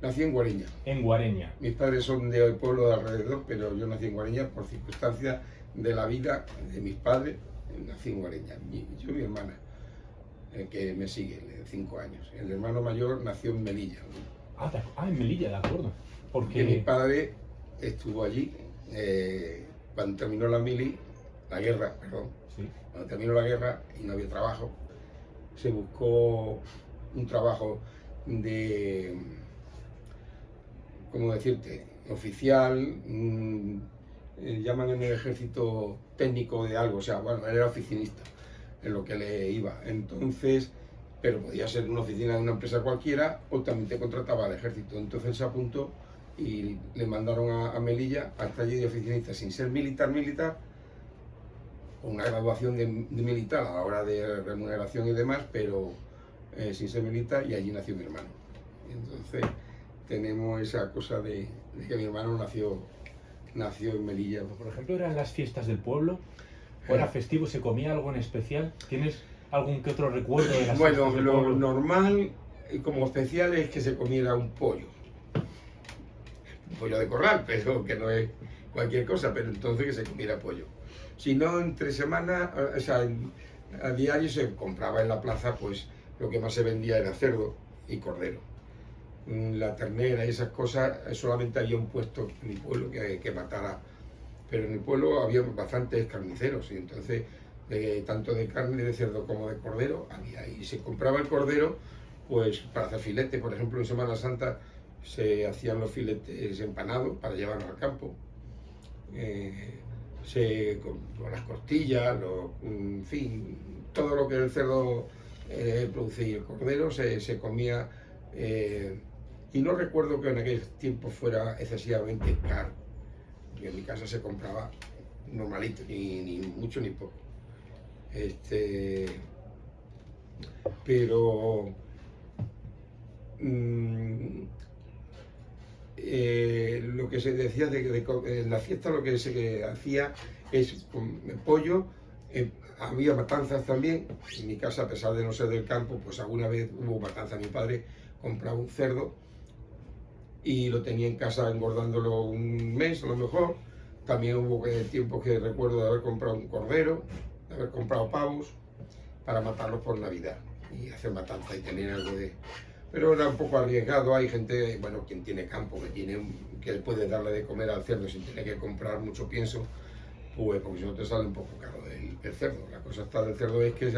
Nací en Guareña. En Guareña. Mis padres son de pueblo de alrededor, pero yo nací en Guareña por circunstancias de la vida de mis padres. Nací en Guareña. Yo y mi hermana, que me sigue, de 5 años. El hermano mayor nació en Melilla. En Melilla, de acuerdo. Porque mi padre estuvo allí cuando terminó la guerra, perdón. Sí. Cuando terminó la guerra y no había trabajo, se buscó un trabajo de, ¿cómo decirte?, oficial, llaman en el ejército técnico de algo, o sea, bueno, él era oficinista, en lo que le iba. Entonces, pero podía ser una oficina de una empresa cualquiera o también te contrataba al ejército. Entonces se apuntó y le mandaron a Melilla a estar allí de oficinista sin ser militar, con una graduación de militar a la hora de remuneración y demás, pero sin ser militar, y allí nació mi hermano. Entonces tenemos esa cosa de que mi hermano nació en Melilla. Por ejemplo, ¿eran las fiestas del pueblo? ¿O era festivo? ¿Se comía algo en especial? ¿Tienes algún que otro recuerdo de las fiestas del pueblo? Bueno, lo normal y como especial es que se comiera un pollo. Un pollo de corral, pero que no es cualquier cosa, pero entonces que se comiera pollo. Si no, entre semanas, o sea, a diario se compraba en la plaza, pues lo que más se vendía era cerdo y cordero. La ternera y esas cosas, solamente había un puesto en mi pueblo que matara. Pero en el pueblo había bastantes carniceros, y entonces tanto de carne de cerdo como de cordero había. Y se compraba el cordero pues para hacer filete. Por ejemplo, en Semana Santa se hacían los filetes empanados para llevarlos al campo. Con las costillas, en fin, todo lo que el cerdo produce, y el cordero se comía. Y no recuerdo que en aquel tiempo fuera excesivamente caro. En mi casa se compraba normalito, ni mucho ni poco. Pero lo que se decía en la fiesta, lo que se hacía es con pollo. Había matanzas también. En mi casa, a pesar de no ser del campo, pues alguna vez hubo matanza. Mi padre compraba un cerdo y lo tenía en casa engordándolo un mes a lo mejor. También hubo tiempos que recuerdo de haber comprado un cordero, de haber comprado pavos para matarlos por Navidad y hacer matanza y tener algo de... Pero era un poco arriesgado. Hay gente, bueno, quien tiene campo, que puede darle de comer al cerdo sin tener que comprar mucho pienso, pues porque si no te sale un poco caro el cerdo. La cosa está del cerdo es que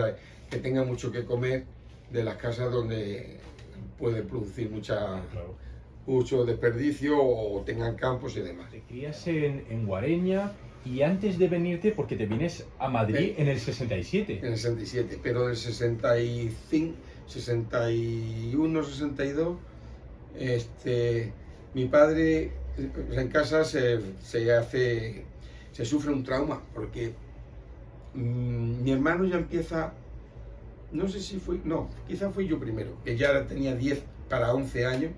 tenga mucho que comer de las casas donde puede producir mucho desperdicio o tengan campos y demás. Te crías en Guareña y antes de venirte, porque te vienes a Madrid en el 67. En el 67, pero en el 65, 61, 62, mi padre en casa se sufre un trauma, porque mi hermano ya empieza, no sé si fui, no, quizá fui yo primero, que ya tenía 10 para 11 años,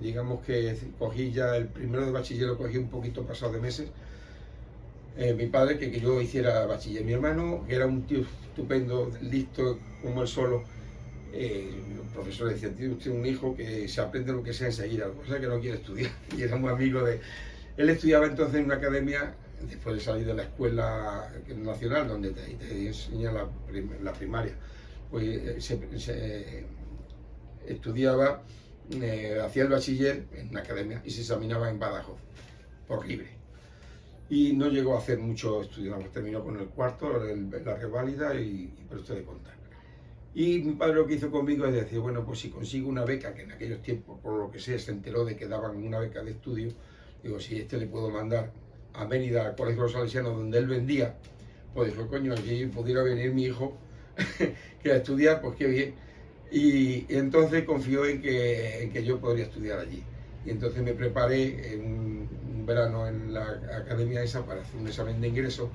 digamos que cogí ya el primero de bachiller, lo cogí un poquito pasado de meses. Mi padre que yo hiciera bachiller. Mi hermano, que era un tío estupendo, listo como él solo, el profesor decía: tío, usted es un hijo que se aprende lo que sea enseguida, o sea que no quiere estudiar. Y era muy amigo de... Él estudiaba entonces en una academia, después de salir de la escuela nacional, donde te enseñan la primaria. Pues estudiaba, hacía el bachiller en una academia y se examinaba en Badajoz, por libre. Y no llegó a hacer mucho estudio, terminó con el cuarto, la reválida y por esto de contar. Y mi padre lo que hizo conmigo es decir: bueno, pues si consigo una beca, que en aquellos tiempos, por lo que sea, se enteró de que daban una beca de estudio, digo, si le puedo mandar a Mérida, al Colegio de los Salesianos, donde él vendía, pues dijo: coño, aquí pudiera venir mi hijo que a estudiar, pues qué bien. Y entonces confió en que yo podría estudiar allí. Y entonces me preparé en un verano en la academia esa para hacer un examen de ingreso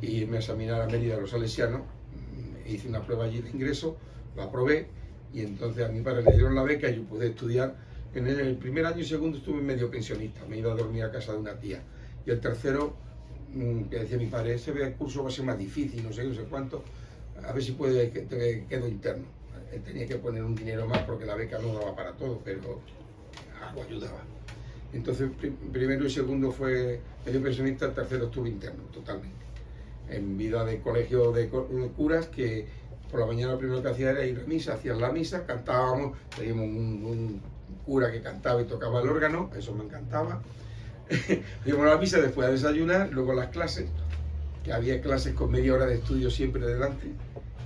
y irme a examinar a Mérida a los Salesianos. Hice una prueba allí de ingreso, lo aprobé, y entonces a mi padre le dieron la beca y yo pude estudiar. En el primer año y segundo estuve medio pensionista, me iba a dormir a casa de una tía. Y el tercero, que decía mi padre: ese curso va a ser más difícil, no sé cuánto, a ver si puede que te quedo interno. Tenía que poner un dinero más porque la beca no daba para todo, pero algo ayudaba. Entonces, primero y segundo fue medio pensionista, el tercero estuve interno, totalmente. En vida de colegio de curas, que por la mañana lo primero que hacía era ir a misa, hacían la misa, cantábamos, teníamos un cura que cantaba y tocaba el órgano, eso me encantaba. Íbamos a la misa, después a desayunar, luego las clases, que había clases con media hora de estudio siempre delante,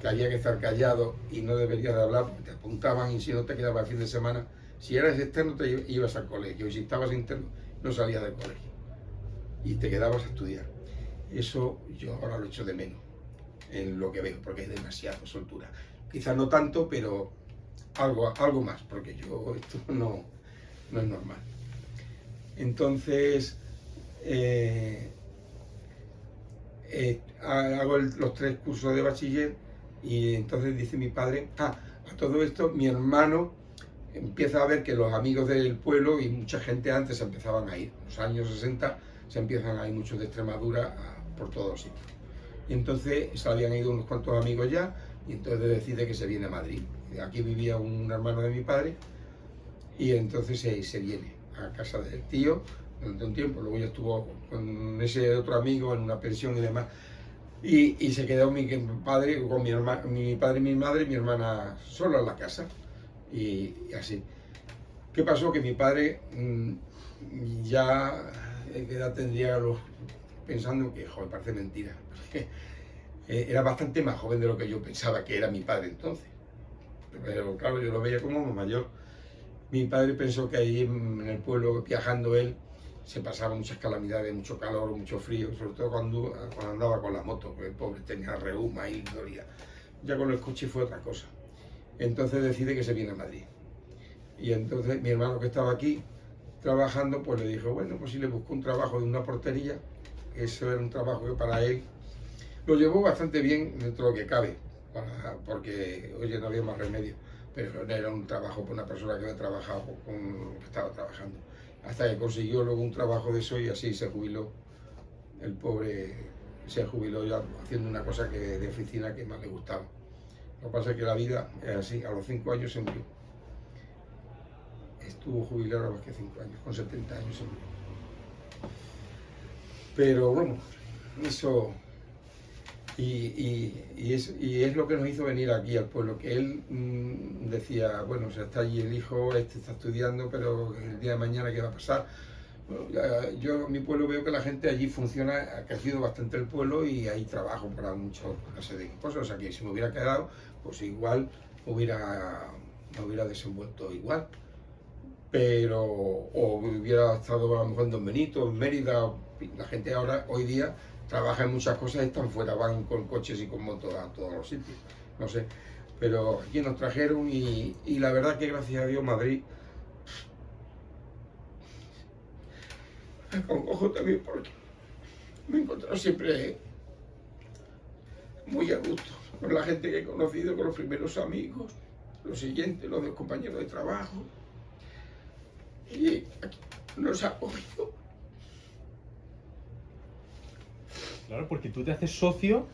que había que estar callado y no deberías de hablar porque te apuntaban y si no te quedabas el fin de semana, si eras externo te ibas al colegio y si estabas interno no salías del colegio y te quedabas a estudiar. Eso yo ahora lo echo de menos en lo que veo porque es demasiado soltura. Quizás no tanto, pero algo más, porque yo esto no es normal. Entonces, hago los 3 cursos de bachiller y entonces dice mi padre, a todo esto mi hermano empieza a ver que los amigos del pueblo y mucha gente antes empezaban a ir, en los años 60 se empiezan a ir muchos de Extremadura por todos sitios. Y entonces se habían ido unos cuantos amigos ya y entonces decide que se viene a Madrid. Aquí vivía un hermano de mi padre y entonces se viene a casa del tío durante un tiempo, luego ya estuvo con ese otro amigo en una pensión y demás, y se quedó mi padre con mi padre y mi madre y mi hermana sola en la casa, y así. ¿Qué pasó? Que mi padre ya tendría pensando que, joder, parece mentira, era bastante más joven de lo que yo pensaba que era mi padre entonces, pero claro, yo lo veía como mayor. Mi padre pensó que ahí en el pueblo, viajando él, se pasaba muchas calamidades, mucho calor, mucho frío, sobre todo cuando andaba con la moto, porque el pobre tenía reuma y dolía. Ya con el coche fue otra cosa. Entonces decide que se viene a Madrid. Y entonces mi hermano que estaba aquí trabajando, pues le dijo, bueno, pues si le buscó un trabajo de una portería, que eso era un trabajo que para él lo llevó bastante bien dentro de lo que cabe, porque, oye, no había más remedio. Pero no era un trabajo por una persona que había trabajado con lo que estaba trabajando. Hasta que consiguió luego un trabajo de eso y así se jubiló. El pobre se jubiló ya haciendo una cosa de oficina que más le gustaba. Lo que pasa es que la vida es así, a los 5 años se murió. Estuvo jubilado a los que 5 años, con 70 años se murió. Pero bueno, eso... Y es lo que nos hizo venir aquí al pueblo, que él decía, bueno, o sea, está allí el hijo, este está estudiando, pero el día de mañana ¿qué va a pasar? Bueno, yo en mi pueblo veo que la gente allí funciona, ha crecido bastante el pueblo y hay trabajo para muchas clases de cosas, o sea que si me hubiera quedado, pues igual me hubiera desenvuelto igual, pero o hubiera estado a lo mejor en Don Benito, en Mérida, la gente ahora, hoy día, trabaja en muchas cosas y están fuera, van con coches y con motos a todos los sitios, no sé. Pero aquí nos trajeron y la verdad que gracias a Dios Madrid, con ojo también porque me he encontrado siempre muy a gusto con la gente que he conocido, con los primeros amigos, los siguientes, los compañeros de trabajo. Y aquí nos ha cogido. Claro, porque tú te haces socio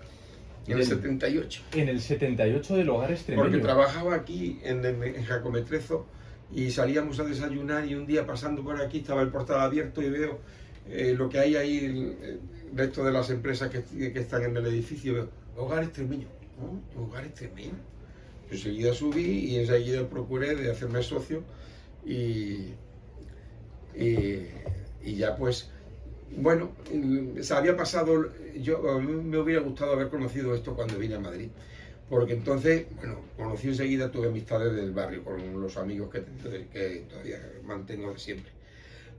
en el 78. En el 78 del Hogar Extremeño. Porque trabajaba aquí en Jacometrezo y salíamos a desayunar y un día pasando por aquí estaba el portal abierto y veo lo que hay ahí, el resto de las empresas que están en el edificio, veo Hogar Extremeño. ¿No? Hogar Extremeño. Yo enseguida subí y enseguida procuré de hacerme socio y ya pues... Bueno, se había pasado, a mí me hubiera gustado haber conocido esto cuando vine a Madrid, porque entonces, bueno, conocí enseguida, tuve amistades del barrio, con los amigos que todavía mantengo de siempre.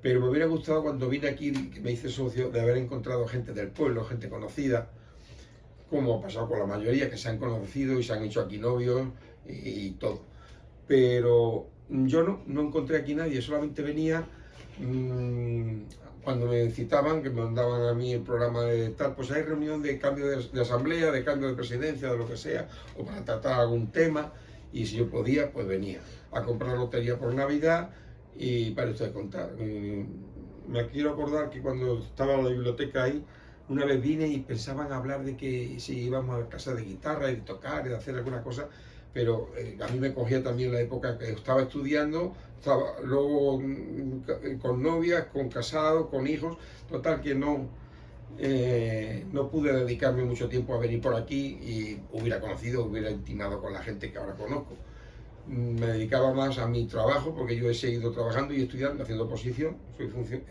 Pero me hubiera gustado cuando vine aquí, que me hice socio, de haber encontrado gente del pueblo, gente conocida, como ha pasado con la mayoría, que se han conocido y se han hecho aquí novios y todo. Pero yo no encontré aquí nadie, solamente venía... cuando me citaban, que me mandaban a mí el programa de tal, pues hay reunión de cambio de asamblea, de cambio de presidencia, de lo que sea, o para tratar algún tema, y si yo podía, pues venía a comprar lotería por Navidad y para esto de contar. Me quiero acordar que cuando estaba en la biblioteca ahí, una vez vine y pensaban hablar de que si íbamos a casa de guitarra y de tocar y de hacer alguna cosa, pero a mí me cogía también la época que estaba estudiando, estaba luego con novias, con casados, con hijos, total que no pude dedicarme mucho tiempo a venir por aquí y hubiera intimado con la gente que ahora conozco. Me dedicaba más a mi trabajo porque yo he seguido trabajando y estudiando, haciendo oposición,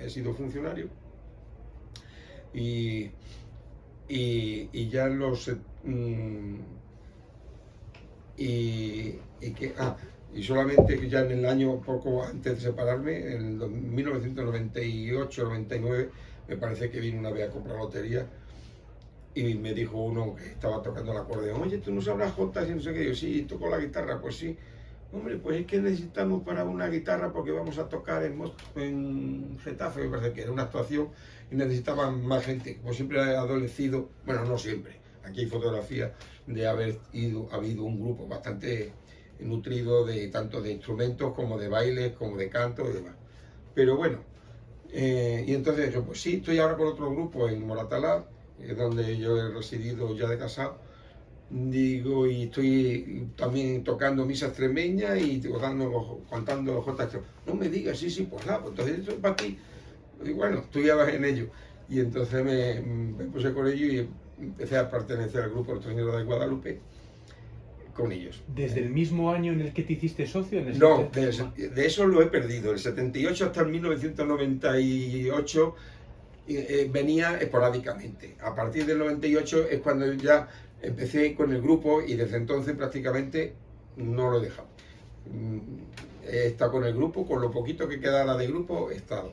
he sido funcionario y ya en los y solamente ya en el año poco antes de separarme, en 1998-99, me parece que vine una vez a comprar lotería y me dijo uno que estaba tocando el acordeón: oye, ¿tú no sabrás jotas y no sé qué? Yo, sí, toco la guitarra. Pues sí. Hombre, pues es que necesitamos para una guitarra porque vamos a tocar en Getafe, me parece que era una actuación y necesitaban más gente. Como siempre he adolecido, bueno, no siempre, aquí hay fotografías de ha habido un grupo bastante nutrido de tanto de instrumentos como de bailes, como de canto y demás. Pero bueno, y entonces yo, pues sí, estoy ahora con otro grupo en Moratalá, donde yo he residido ya de casado. Digo, y estoy también tocando misas extremeñas y contando jotas. No me digas, sí, pues nada, pues entonces esto es para ti. Y bueno, estoy ya en ello. Y entonces me puse con ello y empecé a pertenecer al grupo Nuestra Señora de Guadalupe con ellos. ¿Desde el mismo año en el que te hiciste socio? No, de eso lo he perdido. El 78 hasta el 1998 venía esporádicamente. A partir del 98 es cuando ya empecé con el grupo y desde entonces prácticamente no lo he dejado. He estado con el grupo, con lo poquito que quedara de grupo he estado.